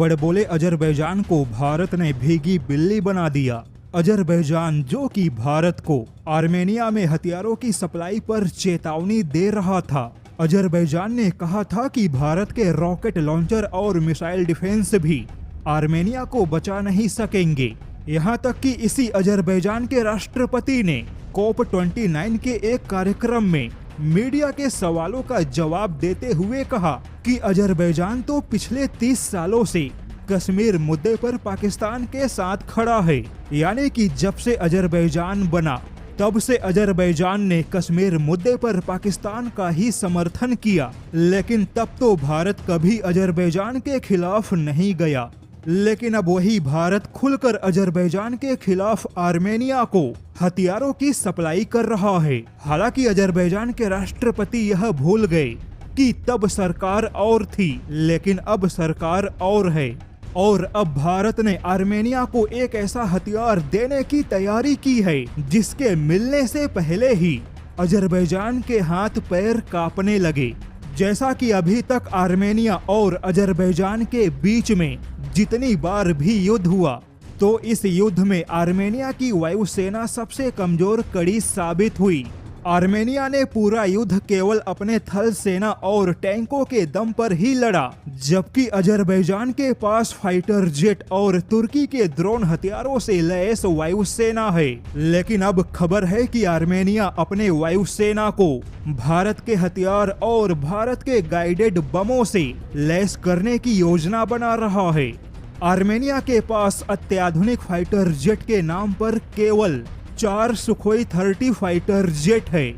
बड़बोले Azerbaijan को भारत ने भीगी बिल्ली बना दिया। अजरबैजान जो कि भारत को आर्मेनिया में हथियारों की सप्लाई पर चेतावनी दे रहा था। अजरबैजान ने कहा था कि भारत के रॉकेट लॉन्चर और मिसाइल डिफेंस भी आर्मेनिया को बचा नहीं सकेंगे। यहाँ तक कि इसी अजरबैजान के राष्ट्रपति ने COP29 के एक कार्यक्रम में मीडिया के सवालों का जवाब देते हुए कहा कि अजरबैजान तो पिछले 30 सालों से कश्मीर मुद्दे पर पाकिस्तान के साथ खड़ा है। यानी कि जब से अजरबैजान बना तब से अजरबैजान ने कश्मीर मुद्दे पर पाकिस्तान का ही समर्थन किया, लेकिन तब तो भारत कभी अजरबैजान के खिलाफ नहीं गया। लेकिन अब वही भारत खुलकर अजरबैजान के खिलाफ आर्मेनिया को हथियारों की सप्लाई कर रहा है। हालांकि अजरबैजान के राष्ट्रपति यह भूल गए कि तब सरकार और थी, लेकिन अब सरकार और है। और अब भारत ने आर्मेनिया को एक ऐसा हथियार देने की तैयारी की है जिसके मिलने से पहले ही अजरबैजान के हाथ पैर कांपने लगे। जैसा कि अभी तक आर्मेनिया और अजरबैजान के बीच में जितनी बार भी युद्ध हुआ, तो इस युद्ध में आर्मेनिया की वायुसेना सबसे कमजोर कड़ी साबित हुई। आर्मेनिया ने पूरा युद्ध केवल अपने थल सेना और टैंकों के दम पर ही लड़ा, जबकि अजरबैजान के पास फाइटर जेट और तुर्की के ड्रोन हथियारों से लैस वायुसेना है। लेकिन अब खबर है कि आर्मेनिया अपने वायुसेना को भारत के हथियार और भारत के गाइडेड बमों से लैस करने की योजना बना रहा है। आर्मेनिया के पास अत्याधुनिक फाइटर जेट के नाम पर केवल 4 सुखोई 30 फाइटर जेट है,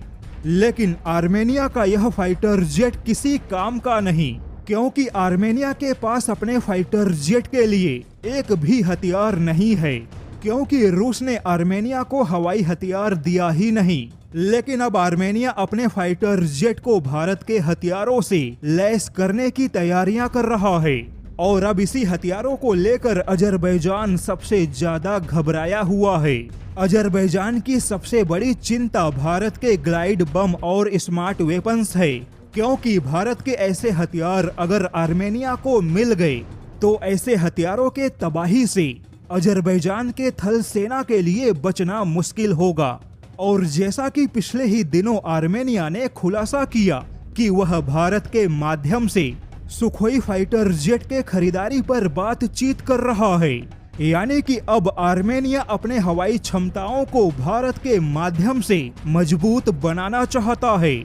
लेकिन आर्मेनिया का यह फाइटर जेट किसी काम का नहीं, क्योंकि आर्मेनिया के पास अपने फाइटर जेट के लिए एक भी हथियार नहीं है, क्योंकि रूस ने आर्मेनिया को हवाई हथियार दिया ही नहीं। लेकिन अब आर्मेनिया अपने फाइटर जेट को भारत के हथियारों से लैस करने की तैयारियां कर रहा है। और अब इसी हथियारों को लेकर अजरबैजान सबसे ज्यादा घबराया हुआ है। अजरबैजान की सबसे बड़ी चिंता भारत के ग्लाइड बम और स्मार्ट वेपन्स है, क्योंकि भारत के ऐसे हथियार अगर आर्मेनिया को मिल गए तो ऐसे हथियारों के तबाही से अजरबैजान के थल सेना के लिए बचना मुश्किल होगा। और जैसा कि पिछले ही दिनों आर्मेनिया ने खुलासा किया कि वह भारत के माध्यम से सुखोई फाइटर जेट के खरीदारी पर बातचीत कर रहा है। यानी कि अब आर्मेनिया अपने हवाई क्षमताओं को भारत के माध्यम से मजबूत बनाना चाहता है।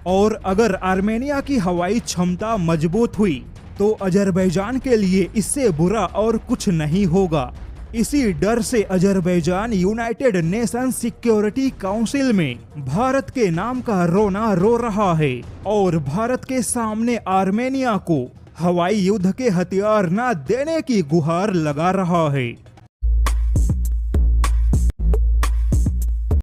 और अगर आर्मेनिया की हवाई क्षमता मजबूत हुई तो अजरबैजान के लिए इससे बुरा और कुछ नहीं होगा। इसी डर से Azerbaijan United nation security council में भारत के नाम का रोना रो रहा है और भारत के सामने आर्मेनिया को हवाई युद्ध के हथियार न देने की गुहार लगा रहा है।